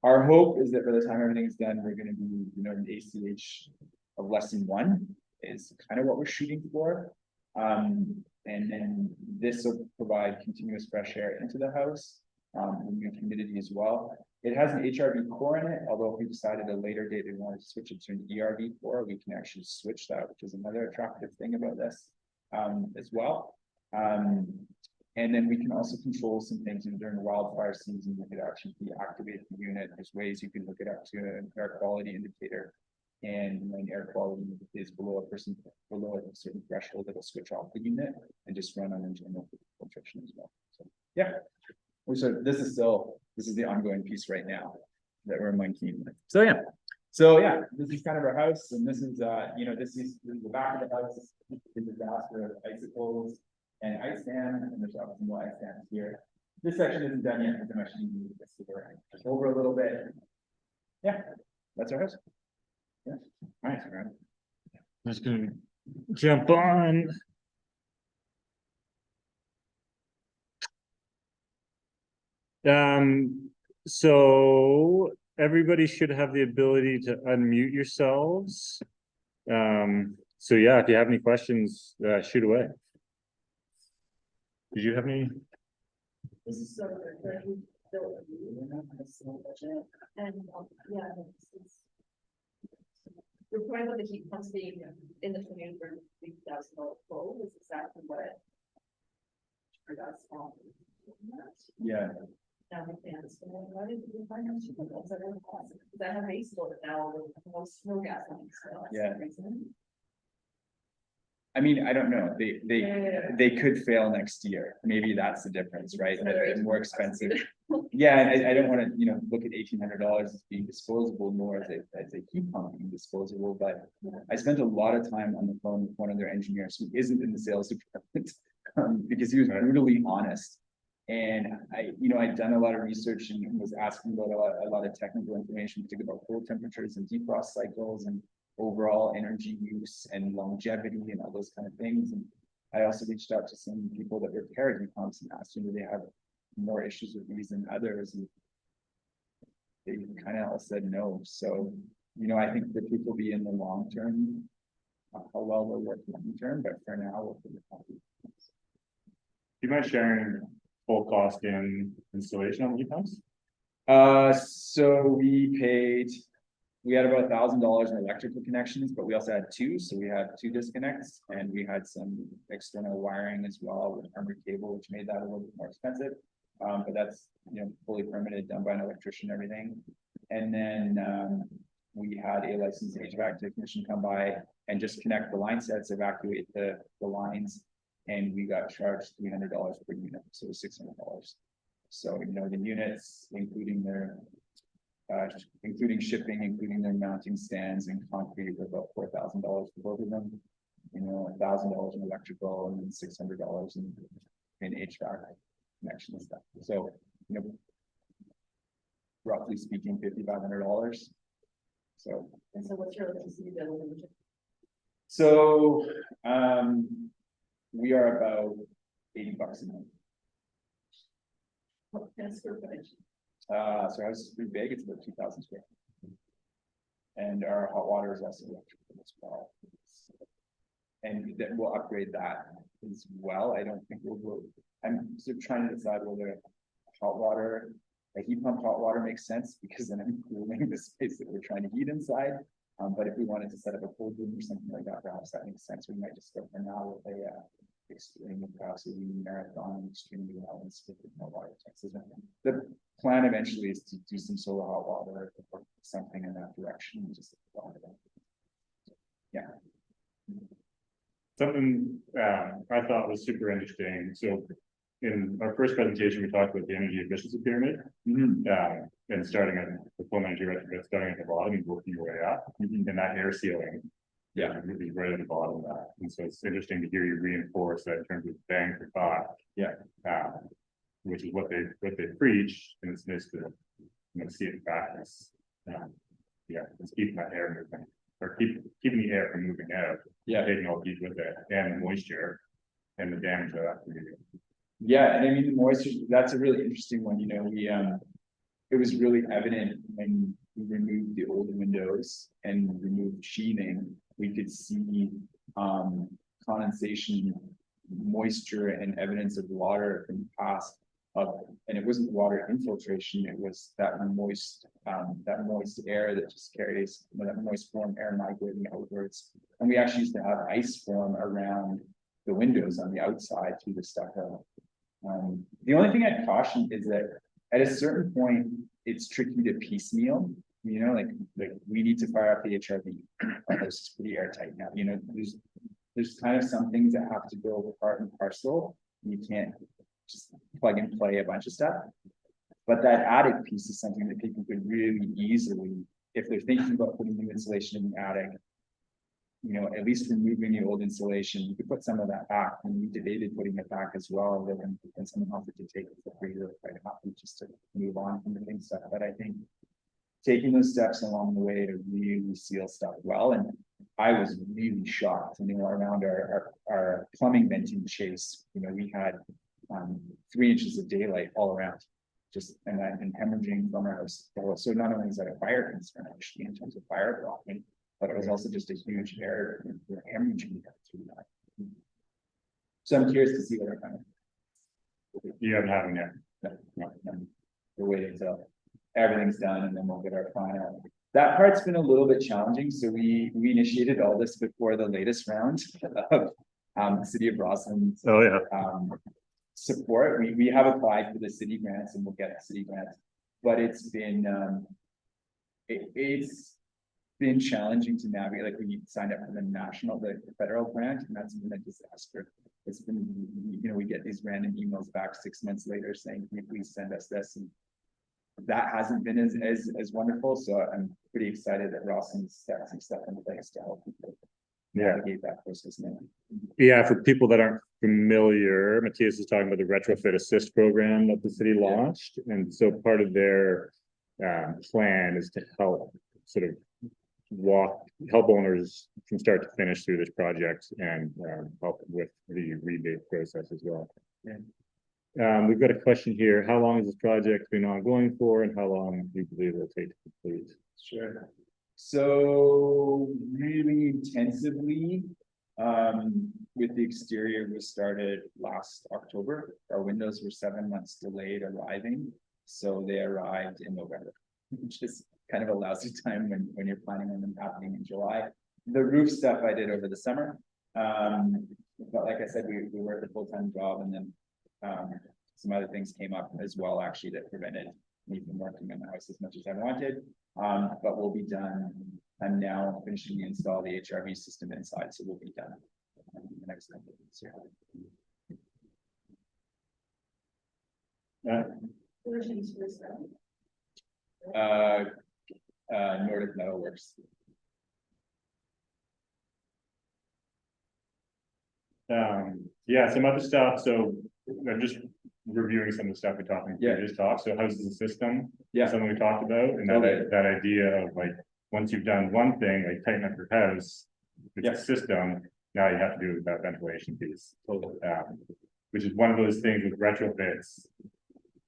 S2: our hope is that by the time everything is done, we're going to be, you know, an ACH of less than 1 is kind of what we're shooting for. And then this will provide continuous fresh air into the house, and humidity as well. It has an HRV core in it, although if we decided at a later date we wanted to switch it to an ERV core, we can actually switch that, which is another attractive thing about this as well. And then we can also control some things during the wildfire season. We could actually deactivate the unit. There's ways you can hook it up to an air quality indicator. And when air quality is below a certain threshold, it'll switch off the unit and just run on internal filtration as well. So yeah. So this is the ongoing piece right now that we're monkeying with. So yeah. This is kind of our house, and this is you know, this is the back of the house. Is a disaster of icicles and ice dam, and there's obviously no ice dams here. This section isn't done yet because I'm actually moving this over a little bit. Yeah, that's our house. Yeah. All right.
S1: I'm just gonna jump on. So everybody should have the ability to unmute yourselves. So yeah, if you have any questions, shoot away. Did you have any?
S3: This is so good, that we built a small budget, and, yeah, we're probably with the heat pumps being in the community for $3,000 full, is exactly what. For us,
S2: Yeah,
S3: now we can't, so why did we find out? Because I have a store now with most snow gas on it, so that's
S2: Yeah.
S3: the reason.
S2: I mean, I don't know,
S3: Yeah.
S2: they could fail next year, maybe that's the difference, right? That they're more expensive.
S3: Yeah.
S2: Yeah, and I don't wanna, look at $1,800 as being disposable, nor as a heat pump being disposable, but. I spent a lot of time on the phone with one of their engineers who isn't in the sales department, because he was brutally honest. And I'd done a lot of research and was asking about a lot of technical information, particularly about cold temperatures and defrost cycles and overall energy use and longevity and all those kind of things. And I also reached out to some people that repair heat pumps and asked them, do they have more issues with these than others? And they kind of all said no. So, I think the proof will be in the long term, how well they'll work long term, but for now, we're pretty happy.
S1: Do you mind sharing full cost in installation on the heat pumps?
S2: So we had about $1,000 in electrical connections, but we also had two, so we had two disconnects, and we had some external wiring as well with armored cable, which made that a little bit more expensive. But that's, fully permitted, done by an electrician, and everything. And then, we had a licensed HVAC technician come by and just connect the line sets, evacuate the lines, and we got charged $300 per unit, so $600. So, the units, including their including shipping, including their mounting stands and concrete, were about $4,000 for both of them. $1,000 in electrical and then $600 in HVAC connection and stuff. So, roughly speaking, $5,500. So.
S3: And so what's your electricity bill?
S2: So, we are about $80 a month.
S3: What kind of square footage?
S2: So our house is pretty big, it's about 2,000 square. And our hot water is also electrical as well. And that we'll upgrade that as well. I don't think we'll go, I'm still trying to decide whether a heat pump hot water makes sense, because then I'm cooling the space that we're trying to heat inside. But if we wanted to set up a cold room or something like that, perhaps that makes sense. We might just go for now with a extreme capacity marathon, extremely well and stick with no water tanks. The plan eventually is to do some solar hot water or something in that direction. Just yeah.
S1: Something I thought was super interesting. So in our first presentation, we talked about the energy efficiency pyramid, and starting at the full energy retrofit, starting at the bottom and working your way up, and that air sealing. Yeah, really right at the bottom of that. And so it's interesting to hear you reinforce that in terms of bang for buck. Yeah. Which is what they preach, and it's nice to see it in practice. Yeah, it's keeping that air moving, or keeping the air from moving out. Yeah, taking all heat with it, and the moisture, and the damage of that.
S2: Yeah, and I mean the moisture. That's a really interesting one. It was really evident when we removed the old windows and removed sheathing. We could see condensation, moisture, and evidence of water from the past. And it wasn't water infiltration; it was that moist air that just carries that moist form air migrating outwards. And we actually used to have ice form around the windows on the outside through the stucco. The only thing I'd caution is that at a certain point, it's tricky to piecemeal. Like we need to fire up the HRV. Our house is pretty airtight now. There's kind of some things that have to go part and parcel. You can't just plug and play a bunch of stuff. But that attic piece is something that people could really easily, if they're thinking about putting new insulation in the attic, at least removing the old insulation, you could put some of that back. And we debated putting it back as well. And someone offered to take it for free. We're quite happy just to move on from the big stuff. But I think taking those steps along the way to really seal stuff well. And I was really shocked, around our plumbing venting chase, we had 3 inches of daylight all around. and hemorrhaging from our house. So not only is that a fire concern actually in terms of fire blocking, but it was also just a huge error in hemorrhaging through that. So I'm curious to see what kind of.
S1: You haven't had them yet.
S2: No. We're waiting till everything's done and then we'll get our final. That part's been a little bit challenging. So we initiated all this before the latest round of the city of Rossland's
S1: Oh, yeah.
S2: support. We have applied for the city grants and we'll get the city grants, but it's been it's been challenging to navigate. Like we signed up for the federal grant, and that's been a disaster. It's been, we get these random emails back 6 months later saying, can you please send us this? And that hasn't been as wonderful. So I'm pretty excited that Rawson's set some stuff in place to help people navigate that process now.
S1: Yeah, for people that aren't familiar, Matthias is talking about the Retrofit Assist program that the city launched. And so part of their plan is to help sort of help owners from start to finish through this project and help with the rebate process as well.
S2: Yeah.
S1: We've got a question here. How long has this project been ongoing for, and how long do you believe it will take to complete?
S2: Sure. So really intensively, with the exterior, we started last October. Our windows were 7 months delayed arriving, so they arrived in November, which is kind of a lousy time when you're planning on them happening in July. The roof stuff I did over the summer, but like I said, we worked a full-time job, and then some other things came up as well, actually, that prevented me from working on the house as much as I wanted. But we'll be done. I'm now finishing the install the HRV system inside, so we'll be done in the next couple of weeks.
S3: Versions for this round.
S2: Nordic Metalworks.
S1: Yeah, some other stuff. So I'm just reviewing some of the stuff we talked in previous talk. So how's the system?
S2: Yeah.
S1: Something we talked about, and that idea of like, once you've done one thing, like tighten up your house, it's a system, now you have to do that ventilation piece. Which is one of those things with retrofits.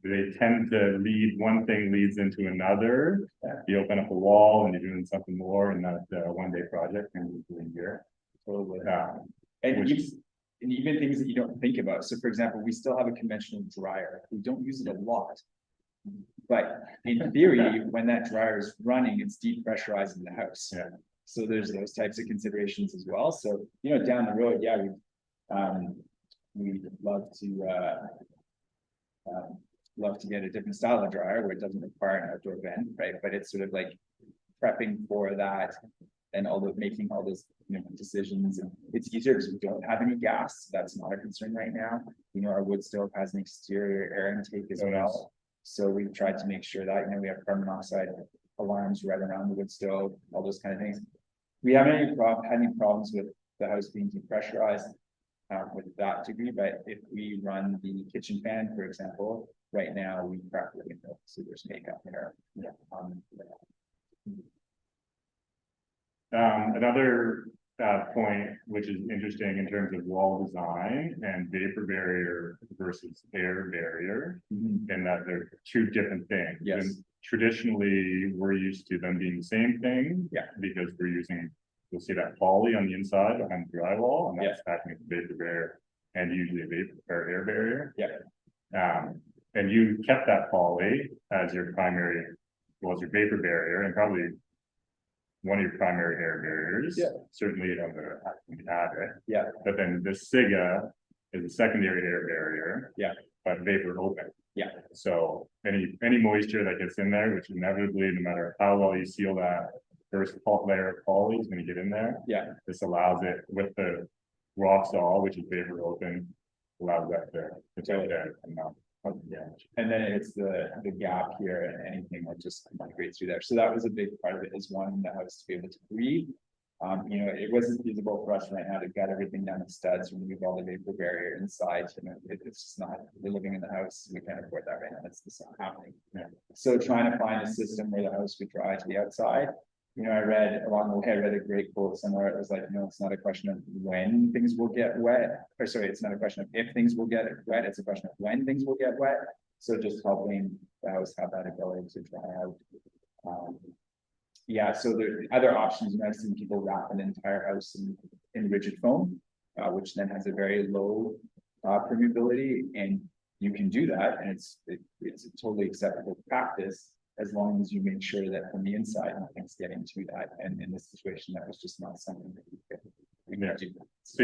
S1: They tend to one thing leads into another. You open up a wall and you're doing something more, and not a one-day project and a year.
S2: And even things that you don't think about. So for example, we still have a conventional dryer. We don't use it a lot. But in theory, when that dryer is running, it's depressurizing the house.
S1: Yeah.
S2: So there's those types of considerations as well. So, down the road, yeah, we'd love to get a different style of dryer where it doesn't require an outdoor vent, right? But it's sort of like prepping for that and making all those decisions. And it's easier because we don't have any gas. That's not a concern right now. Our wood stove has an exterior air intake as well. So we've tried to make sure that we have carbon monoxide alarms right around the wood stove, all those kind of things. We haven't had any problems with the house being depressurized with that degree, but if we run the kitchen fan, for example, right now we crack the window, so there's makeup there.
S1: Another point, which is interesting in terms of wall design and vapor barrier versus air barrier, and that they're two different things.
S2: Yes.
S1: And traditionally, we're used to them being the same thing.
S2: Yeah.
S1: Because you'll see that poly on the inside behind the drywall, and that's acting as a vapor barrier, and usually a vapor or air barrier.
S2: Yeah.
S1: And you kept that poly as your primary, your vapor barrier, and probably one of your primary air barriers.
S2: Yeah.
S1: Certainly, you have it.
S2: Yeah.
S1: But then the SIGA is a secondary air barrier.
S2: Yeah.
S1: But vapor open.
S2: Yeah.
S1: So any moisture that gets in there, which inevitably, no matter how well you seal that first layer of poly, is going to get in there.
S2: Yeah.
S1: This allows it with the raw saw, which is vapor open, allows that to take that and not.
S2: And then it's the gap here, and anything that just migrates through there. So that was a big part of it, is wanting the house to be able to breathe. It wasn't feasible for us right now to gut everything down to studs, remove all the vapor barrier inside. It's just not. We're living in the house, we can't afford that right now. That's just not happening.
S1: Yeah.
S2: So trying to find a system where the house would dry to the outside. I read along the way, I read a great quote somewhere. It was like, it's not a question of when things will get wet. Or sorry, it's not a question of if things will get wet. It's a question of when things will get wet. So just helping the house have that ability to dry out. Yeah, so the other options, I've seen people wrap an entire house in rigid foam, which then has a very low permeability, and you can do that, and it's a totally acceptable practice as long as you make sure that from the inside nothing's getting to that. And in this situation, that was just not something that we could do.
S1: So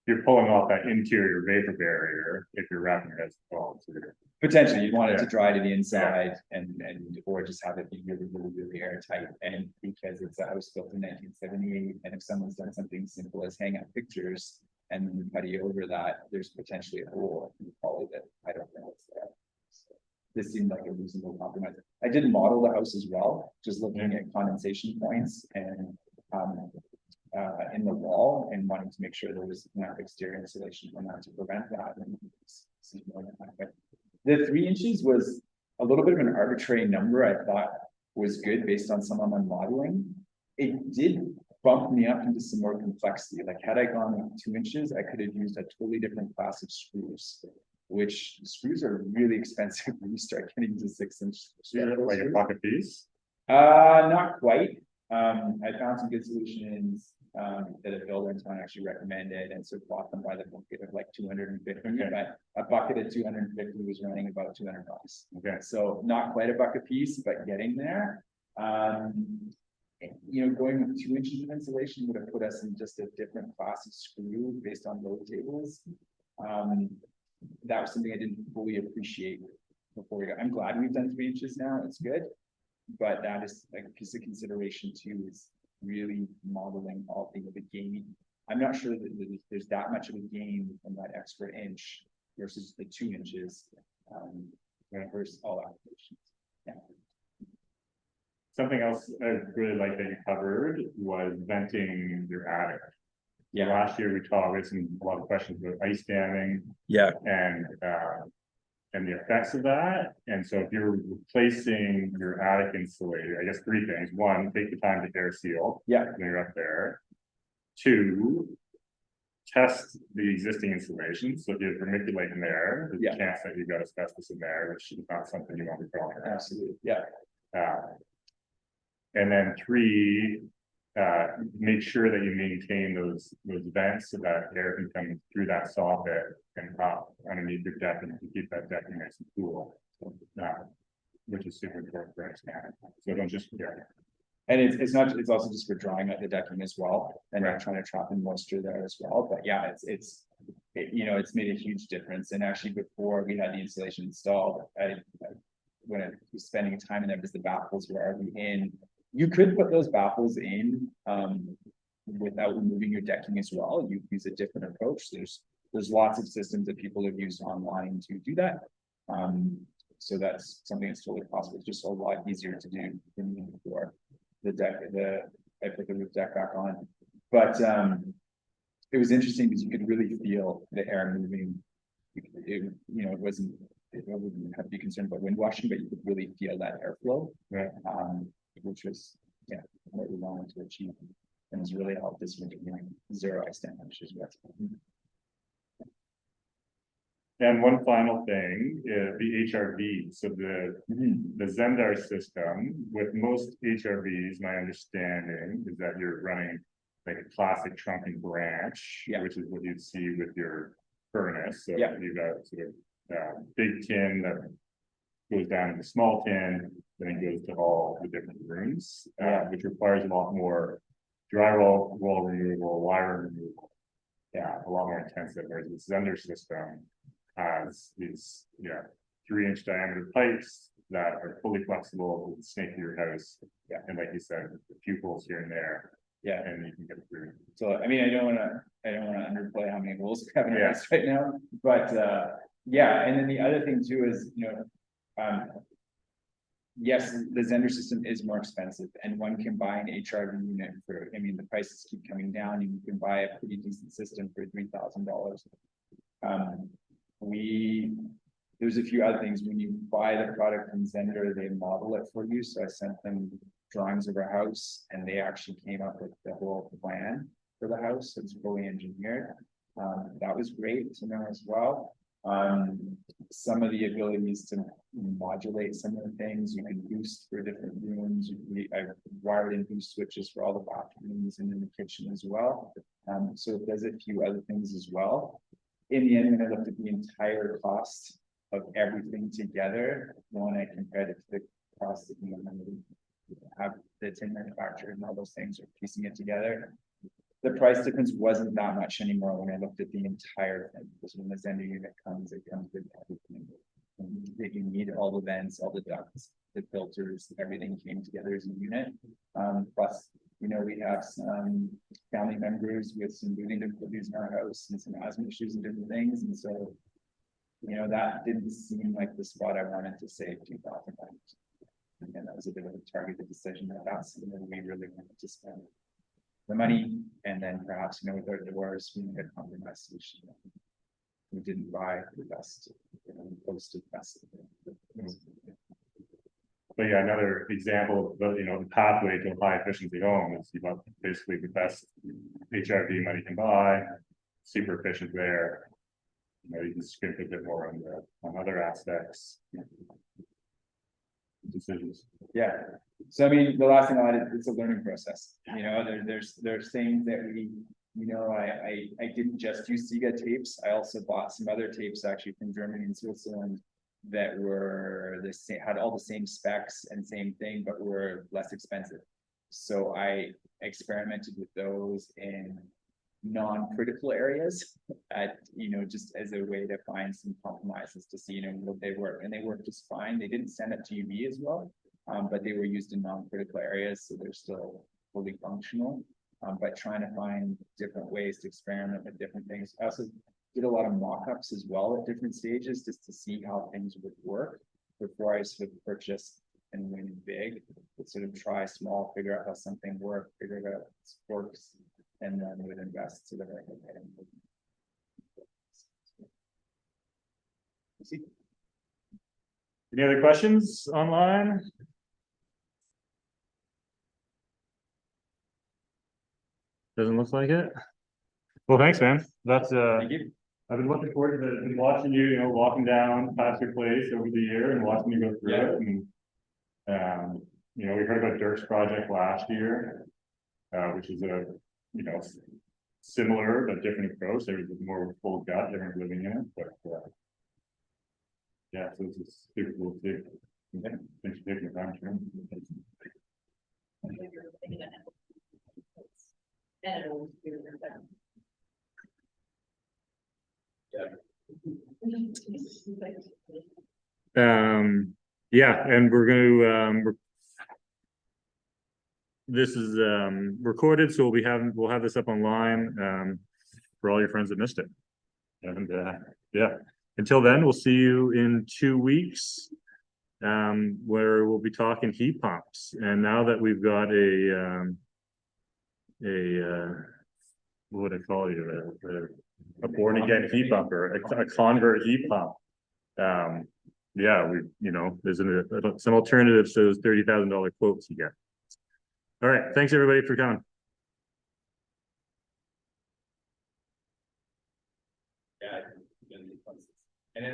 S1: you're pulling off that interior vapor barrier if you're wrapping your head foam.
S2: Potentially, you'd want it to dry to the inside and or just have it be really airtight. And because it's a house built in 1978, and if someone's done something simple as hang up pictures and then putty over that, there's potentially a hole in the quality that I don't know what's there. So this seemed like a reasonable compromise. I did model the house as well, just looking at condensation points and in the wall, and wanting to make sure there was enough exterior insulation on that to prevent that. And the 3 inches was a little bit of an arbitrary number. I thought was good based on some of my modeling. It did bump me up into some more complexity. Like had I gone with 2 inches, I could have used a totally different class of screws, which screws are really expensive when you start getting to 6 inch.
S1: Like a pocket piece?
S2: Not quite. I found some good solutions that a builder in town actually recommended, and so bought them by the bucket of like 250.
S1: Okay.
S2: But a bucket of 250 was running about $200.
S1: Okay.
S2: So not quite a buck a piece, but getting there. You know, going with 2 inches of insulation would have put us in just a different class of screw based on load tables. That was something I didn't fully appreciate before we got. I'm glad we've done 3 inches now. It's good, but that is like a piece of consideration too, is really modeling all things of the gain. I'm not sure that there's that much of a gain from that extra inch versus the 2 inches versus all applications. Yeah.
S1: Something else I really like that you covered was venting your attic.
S2: Yeah.
S1: Last year we had a lot of questions about ice damming.
S2: Yeah.
S1: And the effects of that. And so if you're replacing your attic insulator, I guess 3 things. 1, take the time to air seal.
S2: Yeah.
S1: When you're up there. 2, test the existing insulation. So if you have vermiculite in there, there's a chance that you've got asbestos in there, which is not something you want to be going around.
S2: Absolutely. Yeah.
S1: And then 3, make sure that you maintain those vents so that air can come through that soffit and up underneath your deck and to keep that decking nice and cool, which is super important for us. So don't just
S2: And it's also just for drying out the decking as well, and not trying to trap in moisture there as well. But yeah, it's made a huge difference. And actually, before we had the insulation installed, when I was spending time in there, because the baffles were already in, you could put those baffles in without removing your decking as well. You use a different approach. There's lots of systems that people have used online to do that. So that's something that's totally possible. It's just a lot easier to do than before. I put the roof deck back on, but it was interesting because you could really feel the air moving. It wouldn't have to be concerned about wind washing, but you could really feel that airflow, which was what we wanted to achieve, and it's really helped us with 0 ice damage as well.
S1: And one final thing is the HRV. So the Zendar system, with most HRVs, my understanding is that you're running like a classic trunk and branch, which is what you'd see with your furnace. So you've got sort of big tin that goes down into small tin, then it goes to all the different rooms, which requires a lot more drywall wall removal, wire removal. A lot more intensive. Whereas the Zender system has these 3-inch diameter pipes that are fully flexible, will snake to your house. And like you said, a few holes here and there. And you can get through.
S2: So I mean, I don't want to underplay how many holes we have in our house right now, but and then the other thing too is, yes, the Zender system is more expensive, and one can buy an HRV unit for, I mean, the prices keep coming down, and you can buy a pretty decent system for $3,000. There's a few other things. When you buy the product from Zender, they model it for you. So I sent them drawings of our house, and they actually came up with the whole plan for the house. It's fully engineered. That was great to know as well. Some of the abilities to modulate some of the things, you can boost for different rooms. I've wired in boost switches for all the bathrooms and in the kitchen as well. So it does a few other things as well. In the end, when I looked at the entire cost of everything together, when I compared it to the cost of, have the tin manufacturer and all those things, or piecing it together, the price difference wasn't that much anymore when I looked at the entire thing, because when the Zender unit comes, it comes with everything. That you need, all the vents, all the ducts, the filters, everything came together as a unit. Plus, we have some family members with some breathing difficulties in our house and some asthma issues and different things, and so that didn't seem like the spot I wanted to save $2,000. And that was a bit of a targeted decision that that's something we really wanted to spend the money, and then perhaps with our doors, we need a compromise solution. We didn't buy the best, posted best.
S1: But yeah, another example of the pathway to a high efficiency home is basically the best HRV money can buy, super efficient there. You can skip a bit more on other aspects. Decisions.
S2: Yeah. So I mean, the last thing I'll add, it's a learning process. There's things that I didn't just use Sega tapes. I also bought some other tapes actually from Germany and Switzerland that were the same, had all the same specs and same thing, but were less expensive. So I experimented with those in non-critical areas just as a way to find some compromises to see will they work, and they work just fine. They didn't stand up to UV as well, but they were used in non-critical areas, so they're still fully functional. But trying to find different ways to experiment with different things. I also did a lot of mock-ups as well at different stages just to see how things would work before I sort of purchased and went big. But sort of try small, figure out how something works, figure out how it works, and then would invest so that I could get in.
S1: Any other questions online? Doesn't look like it. Well, thanks, man. That's
S2: Thank you.
S1: I've been looking forward to been watching you, walking down past your place over the year and watching you go through it. And we heard about Dirk's project last year, which is a similar but different approach. There was more full gut, different living in it, but yeah, so this is super cool too. Thanks for taking the time, Sharon. Yeah, and we're going to this is recorded, so we'll have this up online for all your friends that missed it. And yeah, until then, we'll see you in 2 weeks, where we'll be talking heat pumps. And now that we've got what would I call you, a born again heat pumper, a convert heat pump. Yeah, there's some alternatives to those $30,000 quotes you get. All right, thanks everybody for coming.
S2: Yeah, and